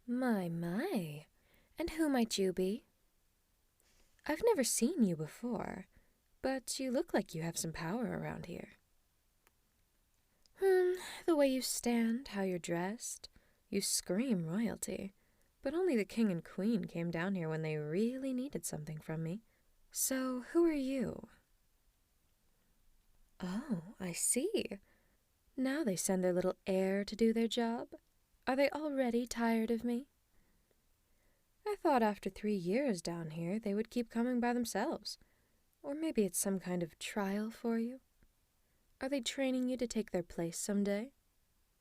My. And who might you be? I've never seen you before, but you look like you have some power around here. The way you stand, how you're dressed, you scream royalty. But only the king and queen came down here when they really needed something from me. So, who are you? Oh, I see. Now they send their little heir to do their job. Are they already tired of me? I thought after 3 years down here they would keep coming by themselves. Or maybe it's some kind of trial for you? Are they training you to take their place someday?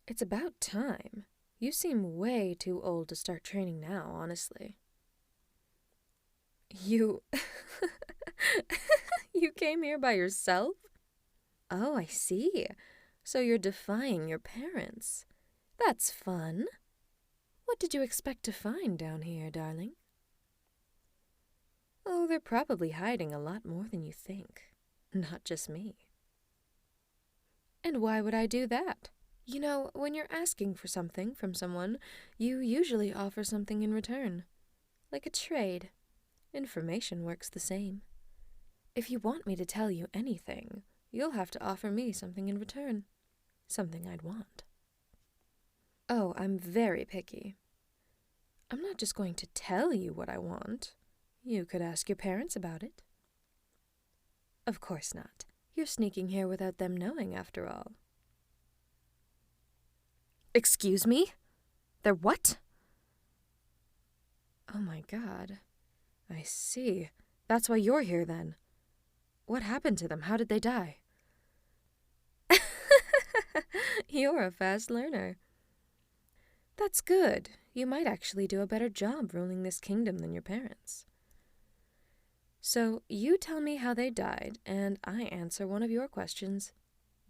It's about time. You seem way too old to start training now, honestly. You... You came here by yourself? Oh, I see. So you're defying your parents. That's fun. What did you expect to find down here, darling? Oh, they're probably hiding a lot more than you think. Not just me. And why would I do that? You know, when you're asking for something from someone, you usually offer something in return. Like a trade. Information works the same. If you want me to tell you anything, you'll have to offer me something in return. Something I'd want. Oh, I'm very picky. I'm not just going to tell you what I want. You could ask your parents about it. Of course not. You're sneaking here without them knowing, after all. Excuse me? They're what? Oh my God. I see. That's why you're here, then. What happened to them? How did they die? You're a fast learner. That's good. You might actually do a better job ruling this kingdom than your parents. So, you tell me how they died, and I answer one of your questions.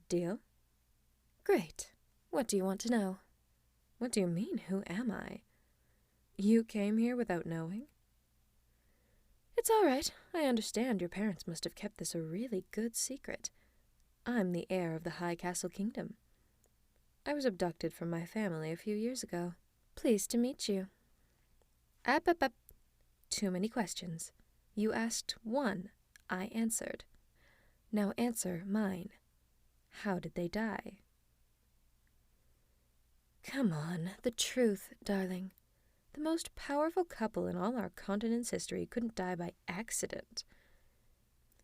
Deal? Great. What do you want to know? What do you mean, who am I? You came here without knowing? It's all right. I understand your parents must have kept this a really good secret. I'm the heir of the High Castle Kingdom. I was abducted from my family a few years ago. Pleased to meet you. Up. Too many questions. You asked one. I answered. Now answer mine. How did they die? Come on, the truth, darling. The most powerful couple in all our continent's history couldn't die by accident.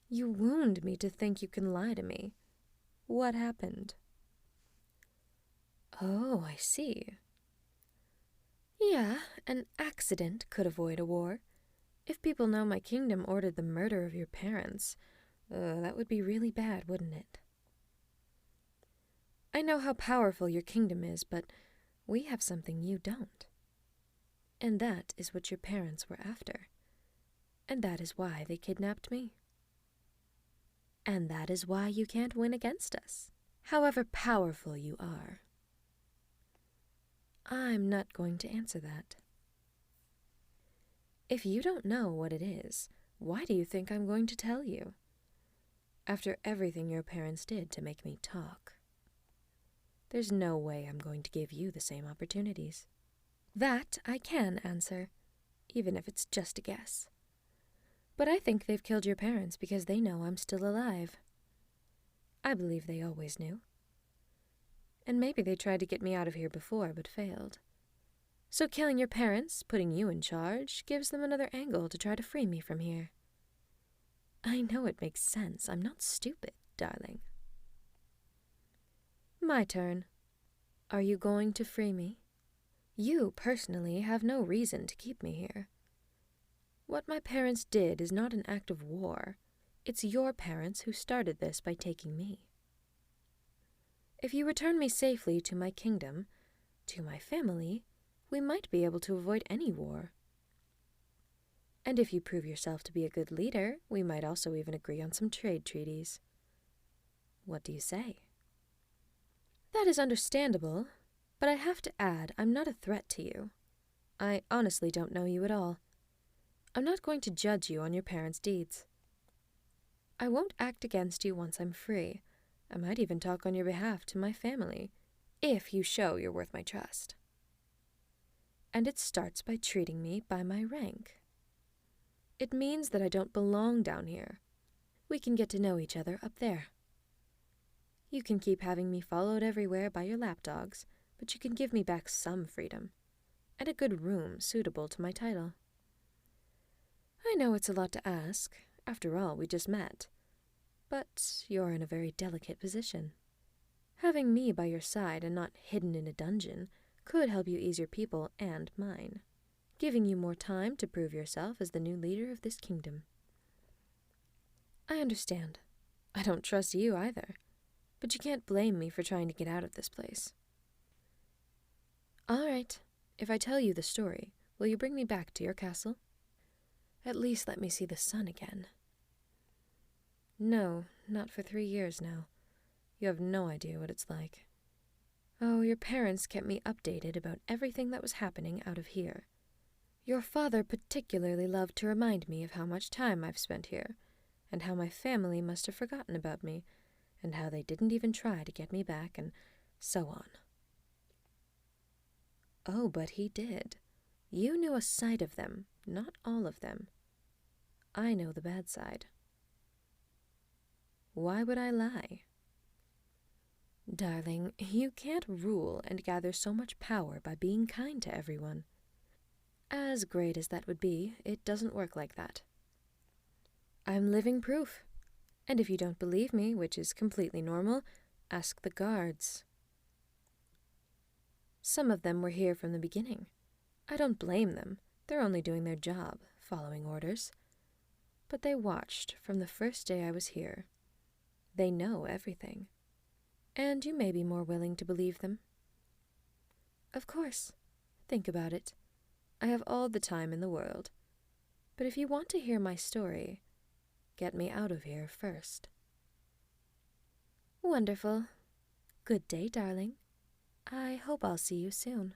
You wound me to think you can lie to me. What happened? Oh, I see. Yeah, an accident could avoid a war. If people know my kingdom ordered the murder of your parents, that would be really bad, wouldn't it? I know how powerful your kingdom is, but we have something you don't. And that is what your parents were after. And that is why they kidnapped me. And that is why you can't win against us, however powerful you are. I'm not going to answer that. If you don't know what it is, why do you think I'm going to tell you? After everything your parents did to make me talk. There's no way I'm going to give you the same opportunities. That I can answer, even if it's just a guess. But I think they've killed your parents because they know I'm still alive. I believe they always knew. And maybe they tried to get me out of here before, but failed. So killing your parents, putting you in charge, gives them another angle to try to free me from here. I know it makes sense. I'm not stupid, darling. My turn. Are you going to free me? You, personally, have no reason to keep me here. What my parents did is not an act of war. It's your parents who started this by taking me. If you return me safely to my kingdom, to my family, we might be able to avoid any war. And if you prove yourself to be a good leader, we might also even agree on some trade treaties. What do you say? That is understandable, but I have to add, I'm not a threat to you. I honestly don't know you at all. I'm not going to judge you on your parents' deeds. I won't act against you once I'm free. I might even talk on your behalf to my family, if you show you're worth my trust. And it starts by treating me by my rank. It means that I don't belong down here. We can get to know each other up there. You can keep having me followed everywhere by your lapdogs, but you can give me back some freedom, and a good room suitable to my title. I know it's a lot to ask. After all, we just met. But you're in a very delicate position. Having me by your side and not hidden in a dungeon could help you ease your people and mine, giving you more time to prove yourself as the new leader of this kingdom. I understand. I don't trust you either, but you can't blame me for trying to get out of this place. All right, if I tell you the story, will you bring me back to your castle? At least let me see the sun again. No, not for 3 years now. You have no idea what it's like. Oh, your parents kept me updated about everything that was happening out of here. Your father particularly loved to remind me of how much time I've spent here, and how my family must have forgotten about me, and how they didn't even try to get me back, and so on. Oh, but he did. You knew a side of them, not all of them. I know the bad side. Why would I lie? Darling, you can't rule and gather so much power by being kind to everyone. As great as that would be, it doesn't work like that. I'm living proof. And if you don't believe me, which is completely normal, ask the guards. Some of them were here from the beginning. I don't blame them. They're only doing their job, following orders. But they watched from the first day I was here. They know everything. And you may be more willing to believe them. Of course. Think about it. I have all the time in the world. But if you want to hear my story, get me out of here first. Wonderful. Good day, darling. I hope I'll see you soon.